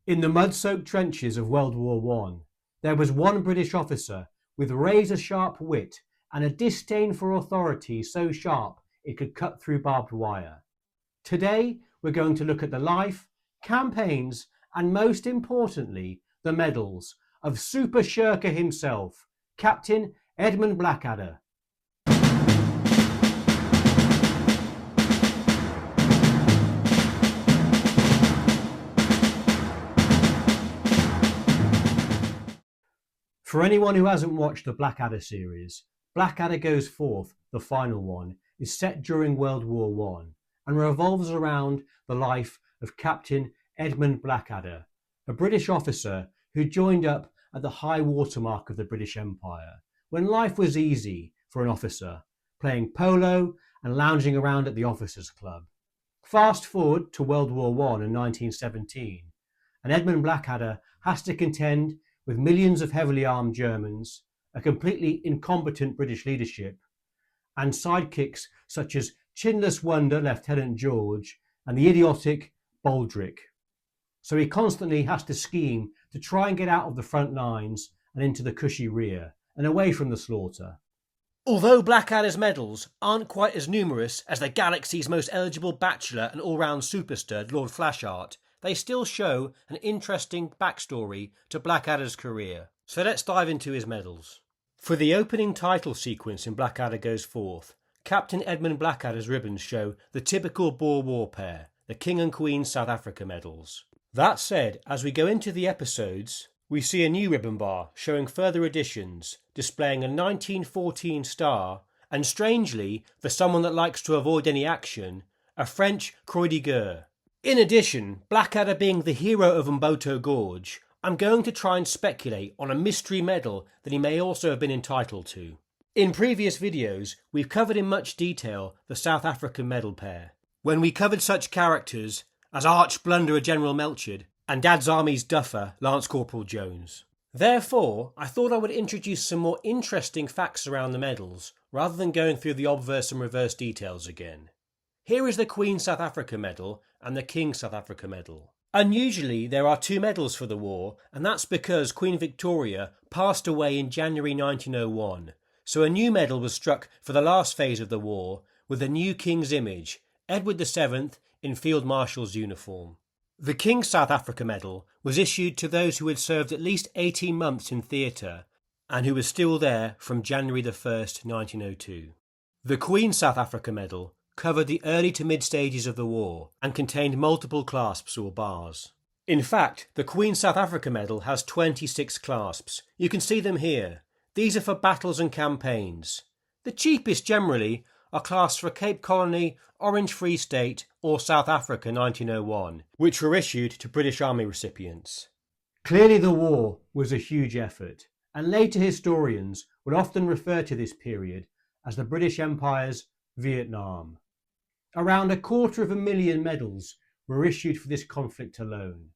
In the mud-soaked trenches of World War I, there was one British officer with razor-sharp wit and a disdain for authority so sharp it could cut through barbed wire. Today, we're going to look at the life, campaigns, and most importantly, the medals of Super Shirker himself, Captain Edmund Blackadder. For anyone who hasn't watched the Blackadder series, Blackadder Goes Forth, the final one, is set during World War I and revolves around the life of Captain Edmund Blackadder, a British officer who joined up at the high water mark of the British Empire, when life was easy for an officer, playing polo and lounging around at the Officers' Club. Fast forward to World War I in 1917, and Edmund Blackadder has to contend with millions of heavily armed Germans, a completely incompetent British leadership, and sidekicks such as chinless wonder Lieutenant George and the idiotic Baldrick. So he constantly has to scheme to try and get out of the front lines and into the cushy rear and away from the slaughter. Although Blackadder's medals aren't quite as numerous as the galaxy's most eligible bachelor and all-round superstud Lord Flashheart, they still show an interesting backstory to Blackadder's career. So let's dive into his medals. For the opening title sequence in Blackadder Goes Forth, Captain Edmund Blackadder's ribbons show the typical Boer War pair, the King and Queen South Africa medals. That said, as we go into the episodes, we see a new ribbon bar showing further additions, displaying a 1914 star and, strangely, for someone that likes to avoid any action, a French Croix de Guerre. In addition, Blackadder being the hero of Mboto Gorge, I'm going to try and speculate on a mystery medal that he may also have been entitled to. In previous videos, we've covered in much detail the South African medal pair, when we covered such characters as Arch Blunderer General Melchard and Dad's Army's duffer Lance Corporal Jones. Therefore, I thought I would introduce some more interesting facts around the medals, rather than going through the obverse and reverse details again. Here is the Queen South Africa medal and the King South Africa medal. Unusually, there are two medals for the war, and that's because Queen Victoria passed away in January 1901, so a new medal was struck for the last phase of the war with the new King's image, Edward VII in Field Marshal's uniform. The King South Africa medal was issued to those who had served at least 18 months in theatre and who were still there from January 1st, 1902. The Queen South Africa medal covered the early to mid stages of the war and contained multiple clasps or bars. In fact, the Queen South Africa medal has 26 clasps. You can see them here. These are for battles and campaigns. The cheapest generally are clasps for Cape Colony, Orange Free State or South Africa 1901, which were issued to British Army recipients. Clearly the war was a huge effort, and later historians would often refer to this period as the British Empire's Vietnam. Around 250,000 medals were issued for this conflict alone,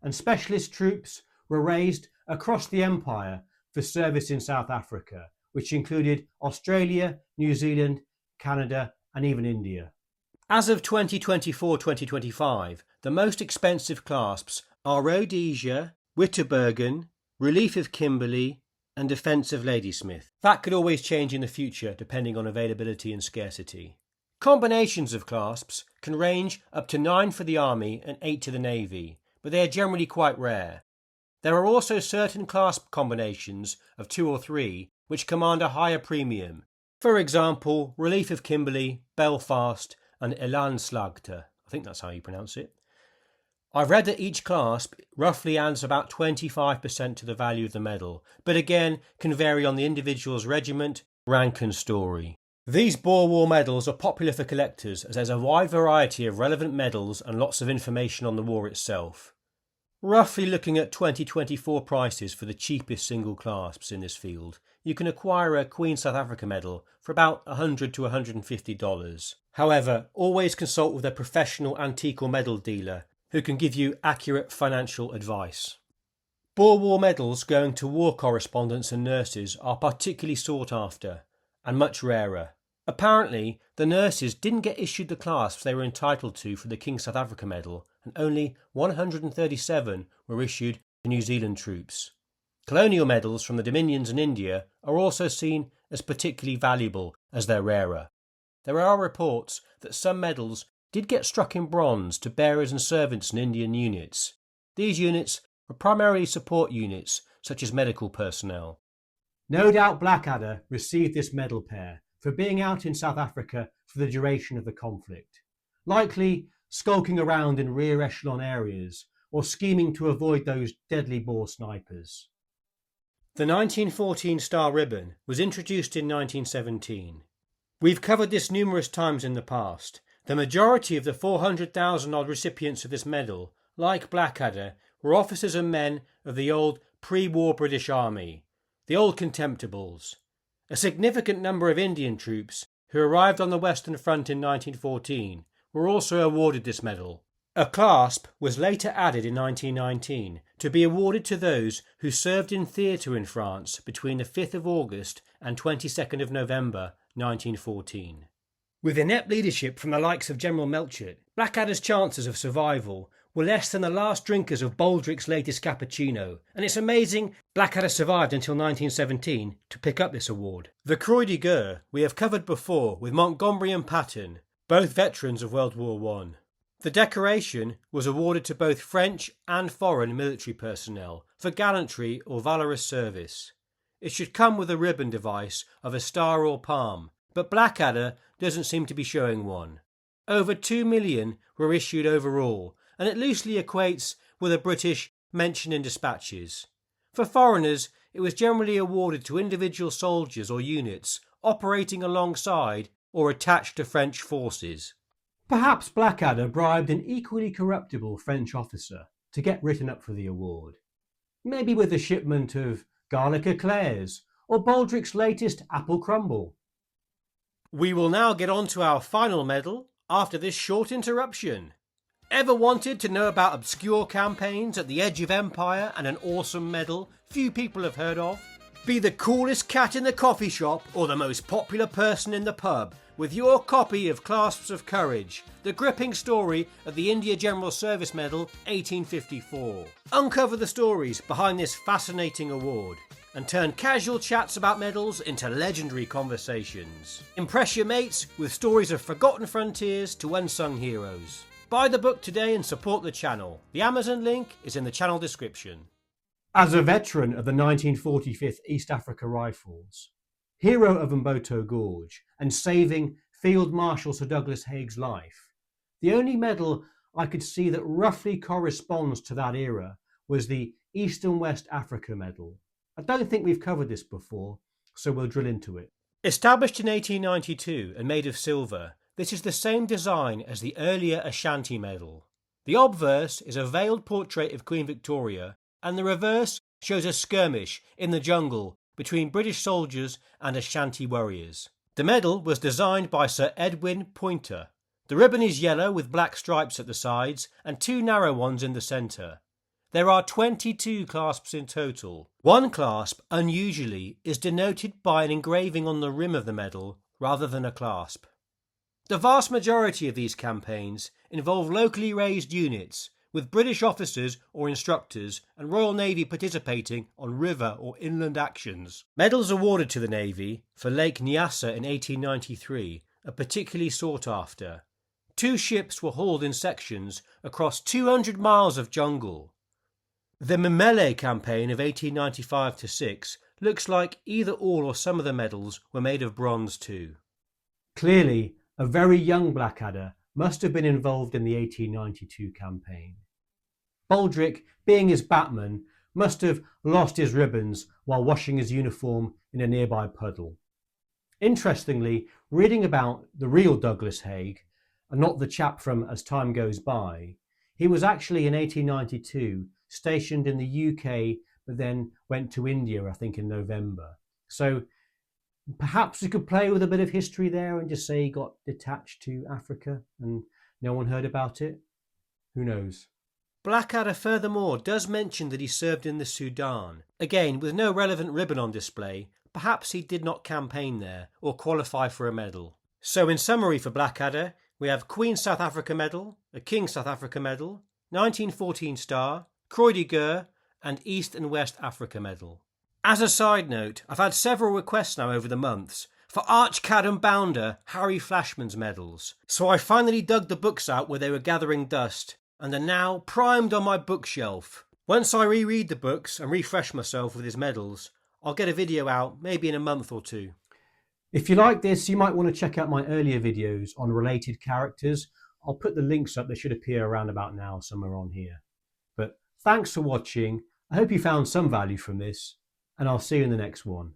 and specialist troops were raised across the Empire for service in South Africa, which included Australia, New Zealand, Canada, and even India. As of 2024-2025, the most expensive clasps are Rhodesia, Witterbergen, Relief of Kimberley, and Defence of Ladysmith. That could always change in the future depending on availability and scarcity. Combinations of clasps can range up to 9 for the Army and 8 to the Navy, but they are generally quite rare. There are also certain clasp combinations of 2 or 3 which command a higher premium. For example, Relief of Kimberley, Belfast and Elandslagte. I think that's how you pronounce it. I've read that each clasp roughly adds about 25% to the value of the medal, but again can vary on the individual's regiment, rank and story. These Boer War medals are popular for collectors as there's a wide variety of relevant medals and lots of information on the war itself. Roughly looking at 2024 prices for the cheapest single clasps in this field, you can acquire a Queen South Africa medal for about $100 to $150. However, always consult with a professional antique or medal dealer who can give you accurate financial advice. Boer War medals going to war correspondents and nurses are particularly sought after and much rarer. Apparently, the nurses didn't get issued the clasps they were entitled to for the King South Africa medal and only 137 were issued to New Zealand troops. Colonial medals from the Dominions and India are also seen as particularly valuable as they're rarer. There are reports that some medals did get struck in bronze to bearers and servants in Indian units. These units were primarily support units, such as medical personnel. No doubt Blackadder received this medal pair for being out in South Africa for the duration of the conflict, likely skulking around in rear echelon areas or scheming to avoid those deadly Boer snipers. The 1914 Star Ribbon was introduced in 1917. We've covered this numerous times in the past. The majority of the 400,000 odd recipients of this medal, like Blackadder, were officers and men of the old pre-war British Army, the old Contemptibles. A significant number of Indian troops who arrived on the Western Front in 1914 were also awarded this medal. A clasp was later added in 1919 to be awarded to those who served in theatre in France between the 5th of August and 22nd of November 1914. With inept leadership from the likes of General Melchett, Blackadder's chances of survival were less than the last drinkers of Baldrick's latest cappuccino, and it's amazing Blackadder survived until 1917 to pick up this award. The Croix de Guerre we have covered before with Montgomery and Patton, both veterans of World War I. The decoration was awarded to both French and foreign military personnel for gallantry or valorous service. It should come with a ribbon device of a star or palm, but Blackadder doesn't seem to be showing one. Over 2 million were issued overall, and it loosely equates with a British mention in dispatches. For foreigners, it was generally awarded to individual soldiers or units operating alongside or attached to French forces. Perhaps Blackadder bribed an equally corruptible French officer to get written up for the award. Maybe with a shipment of garlic eclairs or Baldrick's latest apple crumble. We will now get on to our final medal after this short interruption. Ever wanted to know about obscure campaigns at the edge of empire and an awesome medal few people have heard of? Be the coolest cat in the coffee shop or the most popular person in the pub with your copy of Clasps of Courage, the gripping story of the India General Service Medal 1854. Uncover the stories behind this fascinating award and turn casual chats about medals into legendary conversations. Impress your mates with stories of forgotten frontiers to unsung heroes. Buy the book today and support the channel. The Amazon link is in the channel description. As a veteran of the 1945th East Africa Rifles, hero of Mboto Gorge and saving Field Marshal Sir Douglas Haig's life, the only medal I could see that roughly corresponds to that era was the East and West Africa Medal. I don't think we've covered this before, so we'll drill into it. Established in 1892 and made of silver, this is the same design as the earlier Ashanti Medal. The obverse is a veiled portrait of Queen Victoria, and the reverse shows a skirmish in the jungle between British soldiers and Ashanti warriors. The medal was designed by Sir Edwin Poynter. The ribbon is yellow with black stripes at the sides and 2 narrow ones in the centre. There are 22 clasps in total. One clasp, unusually, is denoted by an engraving on the rim of the medal rather than a clasp. The vast majority of these campaigns involve locally raised units, with British officers or instructors and Royal Navy participating on river or inland actions. Medals awarded to the Navy for Lake Nyasa in 1893 are particularly sought after. 2 ships were hauled in sections across 200 miles of jungle. The Memele campaign of 1895-6 looks like either all or some of the medals were made of bronze too. Clearly, a very young Blackadder must have been involved in the 1892 campaign. Baldrick, being his batman, must have lost his ribbons while washing his uniform in a nearby puddle. Interestingly, reading about the real Douglas Haig, and not the chap from As Time Goes By, he was actually in 1892 stationed in the UK, but then went to India, I think, in November. So perhaps we could play with a bit of history there and just say he got detached to Africa and no one heard about it. Who knows? Blackadder furthermore does mention that he served in the Sudan. Again, with no relevant ribbon on display, perhaps he did not campaign there or qualify for a medal. So in summary for Blackadder, we have Queen South Africa Medal, a King South Africa Medal, 1914 Star, Croix de Guerre, and East and West Africa Medal. As a side note, I've had several requests now over the months for Archcad and Bounder Harry Flashman's medals, so I finally dug the books out where they were gathering dust and are now primed on my bookshelf. Once I reread the books and refresh myself with his medals, I'll get a video out maybe in a month or two. If you like this, you might want to check out my earlier videos on related characters. I'll put the links up, they should appear around about now somewhere on here. But thanks for watching, I hope you found some value from this, and I'll see you in the next one.